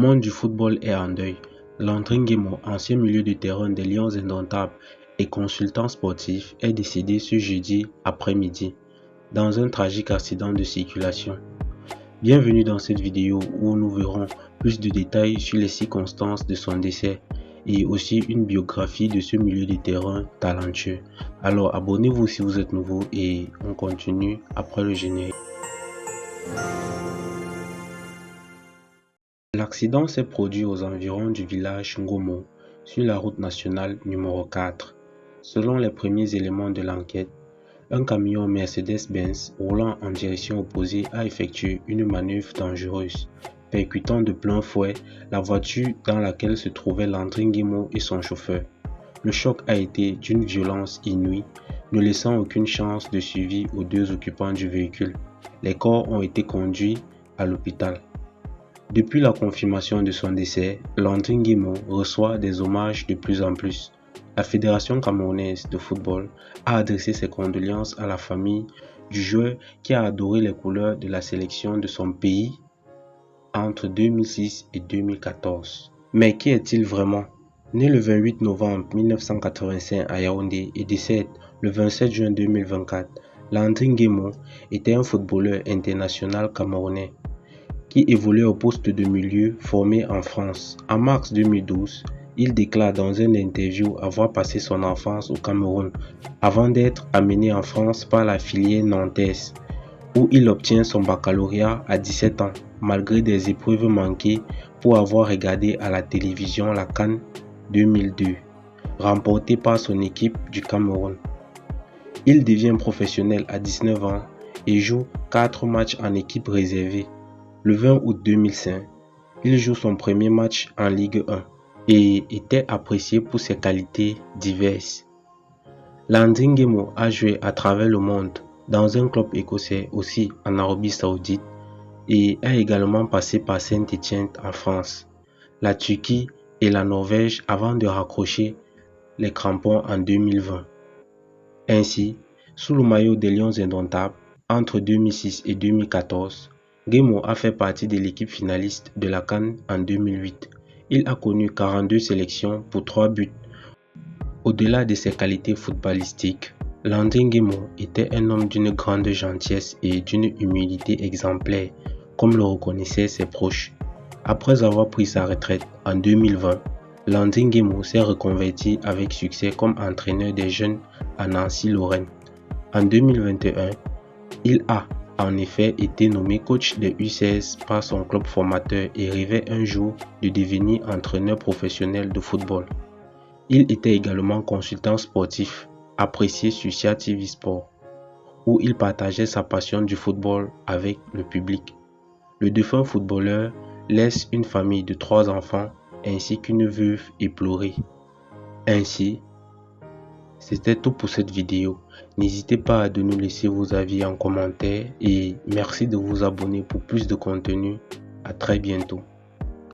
monde du football est en deuil. Landry Nguemo, ancien milieu de terrain des Lions Indomptables et consultant sportif, est décédé ce jeudi après-midi dans un tragique accident de circulation. Bienvenue dans cette vidéo où nous verrons plus de détails sur les circonstances de son décès et aussi une biographie de ce milieu de terrain talentueux. Alors abonnez-vous si vous êtes nouveau et on continue après le générique. L'accident s'est produit aux environs du village Ngomo, sur la route nationale numéro 4. Selon les premiers éléments de l'enquête, un camion Mercedes-Benz roulant en direction opposée a effectué une manœuvre dangereuse, percutant de plein fouet la voiture dans laquelle se trouvaient Landry Nguemo et son chauffeur. Le choc a été d'une violence inouïe, ne laissant aucune chance de survie aux deux occupants du véhicule. Les corps ont été conduits à l'hôpital. Depuis la confirmation de son décès, Landry Nguemo reçoit des hommages de plus en plus. La Fédération camerounaise de football a adressé ses condoléances à la famille du joueur qui a adoré les couleurs de la sélection de son pays entre 2006 et 2014. Mais qui est-il vraiment? Né le 28 novembre 1985 à Yaoundé et décède le 27 juin 2024, Landry Nguemo était un footballeur international camerounais qui évoluait au poste de milieu formé en France. En mars 2012, il déclare dans une interview avoir passé son enfance au Cameroun avant d'être amené en France par la filière nantaise, où il obtient son baccalauréat à 17 ans, malgré des épreuves manquées pour avoir regardé à la télévision la CAN 2002, remportée par son équipe du Cameroun. Il devient professionnel à 19 ans et joue 4 matchs en équipe réservée. Le 20 août 2005, il joue son premier match en Ligue 1 et était apprécié pour ses qualités diverses. Landry Nguemo a joué à travers le monde, dans un club écossais aussi en Arabie Saoudite et a également passé par Saint-Étienne en France, la Turquie et la Norvège avant de raccrocher les crampons en 2020. Ainsi, sous le maillot des Lions Indomptables, entre 2006 et 2014, Nguemo a fait partie de l'équipe finaliste de la CAN en 2008. Il a connu 42 sélections pour 3 buts. Au-delà de ses qualités footballistiques, Landry Nguemo était un homme d'une grande gentillesse et d'une humilité exemplaire, comme le reconnaissaient ses proches. Après avoir pris sa retraite en 2020, Landry Nguemo s'est reconverti avec succès comme entraîneur des jeunes à Nancy-Lorraine. En 2021, il a en effet été nommé coach des U16 par son club formateur et rêvait un jour de devenir entraîneur professionnel de football. Il était également consultant sportif, apprécié sur Sia TV Sport, où il partageait sa passion du football avec le public. Le défunt footballeur laisse une famille de 3 enfants ainsi qu'une veuve éplorée. Ainsi, c'était tout pour cette vidéo. N'hésitez pas à nous laisser vos avis en commentaire et merci de vous abonner pour plus de contenu. À très bientôt.